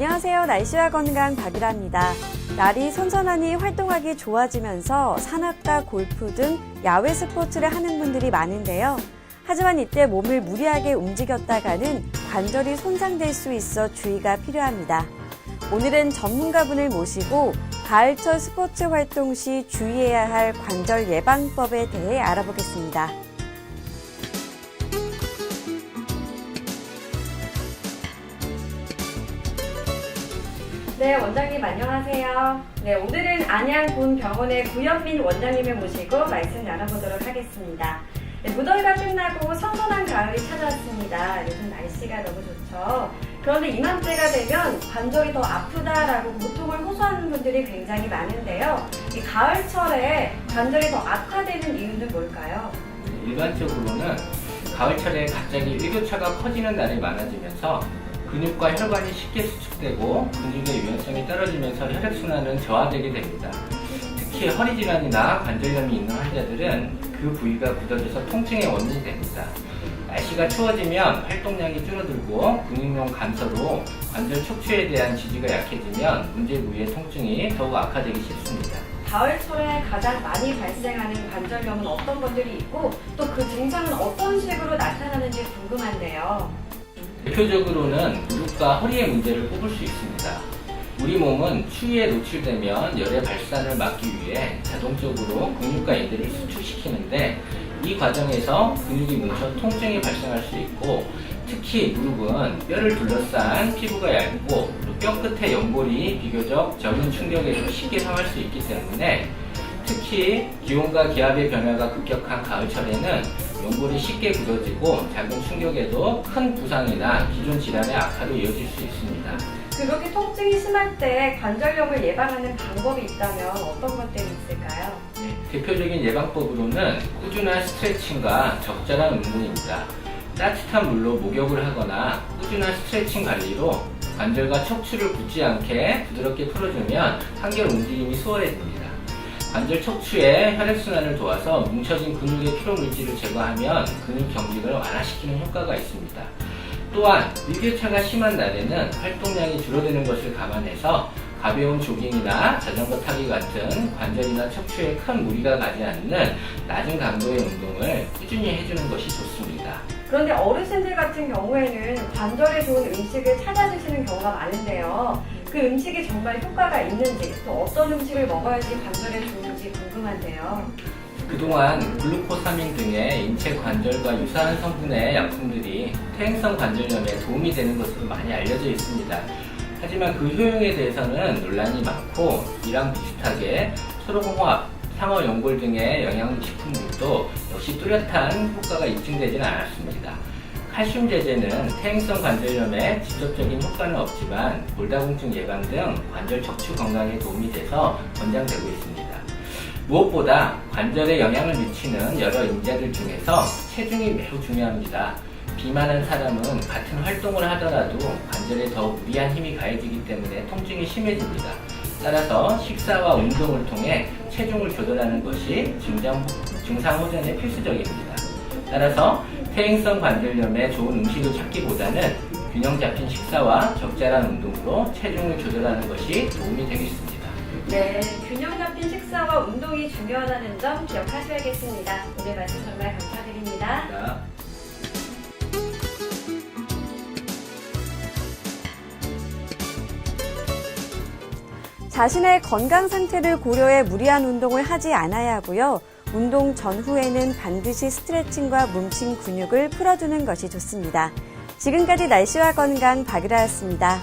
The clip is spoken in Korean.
안녕하세요. 날씨와 건강 박유라입니다. 날이 선선하니 활동하기 좋아지면서 산악과 골프 등 야외 스포츠를 하는 분들이 많은데요. 하지만 이때 몸을 무리하게 움직였다가는 관절이 손상될 수 있어 주의가 필요합니다. 오늘은 전문가분을 모시고 가을철 스포츠 활동 시 주의해야 할 관절 예방법에 대해 알아보겠습니다. 네, 원장님 안녕하세요. 네, 오늘은 안양본병원의 구현민 원장님을 모시고 말씀 나눠보도록 하겠습니다. 네, 무더위가 끝나고 선선한 가을이 찾아왔습니다. 요즘 날씨가 너무 좋죠. 그런데 이맘때가 되면 관절이 더 아프다라고 고통을 호소하는 분들이 굉장히 많은데요. 이 가을철에 관절이 더 악화되는 이유는 뭘까요? 일반적으로는 가을철에 갑자기 일교차가 커지는 날이 많아지면서 근육과 혈관이 쉽게 수축되고 근육의 유연성이 떨어지면서 혈액순환은 저하되게 됩니다. 특히 허리 질환이나 관절염이 있는 환자들은 그 부위가 굳어져서 통증의 원인이 됩니다. 날씨가 추워지면 활동량이 줄어들고 근육용 감소로 관절 척추에 대한 지지가 약해지면 문제 부위의 통증이 더욱 악화되기 쉽습니다. 가을철에 가장 많이 발생하는 관절염은 어떤 것들이 있고 또 그 증상은 어떤 식으로 나타나는지 궁금한데요. 대표적으로는 무릎과 허리의 문제를 꼽을 수 있습니다. 우리 몸은 추위에 노출되면 열의 발산을 막기 위해 자동적으로 근육과 인대를 수축시키는데 이 과정에서 근육이 뭉쳐 통증이 발생할 수 있고 특히 무릎은 뼈를 둘러싼 피부가 얇고 뼈 끝의 연골이 비교적 적은 충격에도 쉽게 상할 수 있기 때문에 특히 기온과 기압의 변화가 급격한 가을철에는 연골이 쉽게 굳어지고 작은 충격에도 큰 부상이나 기존 질환의 악화로 이어질 수 있습니다. 그렇게 통증이 심할 때 관절염을 예방하는 방법이 있다면 어떤 것들이 있을까요? 대표적인 예방법으로는 꾸준한 스트레칭과 적절한 운동입니다. 따뜻한 물로 목욕을 하거나 꾸준한 스트레칭 관리로 관절과 척추를 굳지 않게 부드럽게 풀어주면 한결 움직임이 수월해집니다. 관절 척추의 혈액순환을 도와서 뭉쳐진 근육의 피로물질을 제거하면 근육 경직을 완화시키는 효과가 있습니다. 또한 일교차가 심한 날에는 활동량이 줄어드는 것을 감안해서 가벼운 조깅이나 자전거 타기 같은 관절이나 척추에 큰 무리가 가지 않는 낮은 강도의 운동을 꾸준히 해주는 것이 좋습니다. 그런데 어르신들 같은 경우에는 관절에 좋은 음식을 찾아 드시는 경우가 많은데요. 그 음식이 정말 효과가 있는지 또 어떤 음식을 먹어야지 관절에 좋은지 궁금한데요. 그동안 글루코사민 등의 인체 관절과 유사한 성분의 약품들이 퇴행성 관절염에 도움이 되는 것으로 많이 알려져 있습니다. 하지만 그 효용에 대해서는 논란이 많고 이랑 비슷하게 초록홍합, 상어연골 등의 영양식품들도 역시 뚜렷한 효과가 입증되지는 않았습니다. 칼슘 제제는 퇴행성 관절염에 직접적인 효과는 없지만 골다공증 예방 등 관절 척추 건강에 도움이 돼서 권장되고 있습니다. 무엇보다 관절에 영향을 미치는 여러 인자들 중에서 체중이 매우 중요합니다. 비만한 사람은 같은 활동을 하더라도 관절에 더 무리한 힘이 가해지기 때문에 통증이 심해집니다. 따라서 식사와 운동을 통해 체중을 조절하는 것이 증상 호전에 필수적입니다. 따라서 퇴행성 관절염에 좋은 음식을 찾기보다는 균형 잡힌 식사와 적절한 운동으로 체중을 조절하는 것이 도움이 되겠습니다. 네, 균형 잡힌 식사와 운동이 중요하다는 점 기억하셔야겠습니다. 오늘 말씀 정말 감사드립니다. 자신의 건강 상태를 고려해 무리한 운동을 하지 않아야 하고요. 운동 전후에는 반드시 스트레칭과 뭉친 근육을 풀어주는 것이 좋습니다. 지금까지 날씨와 건강 박유라였습니다.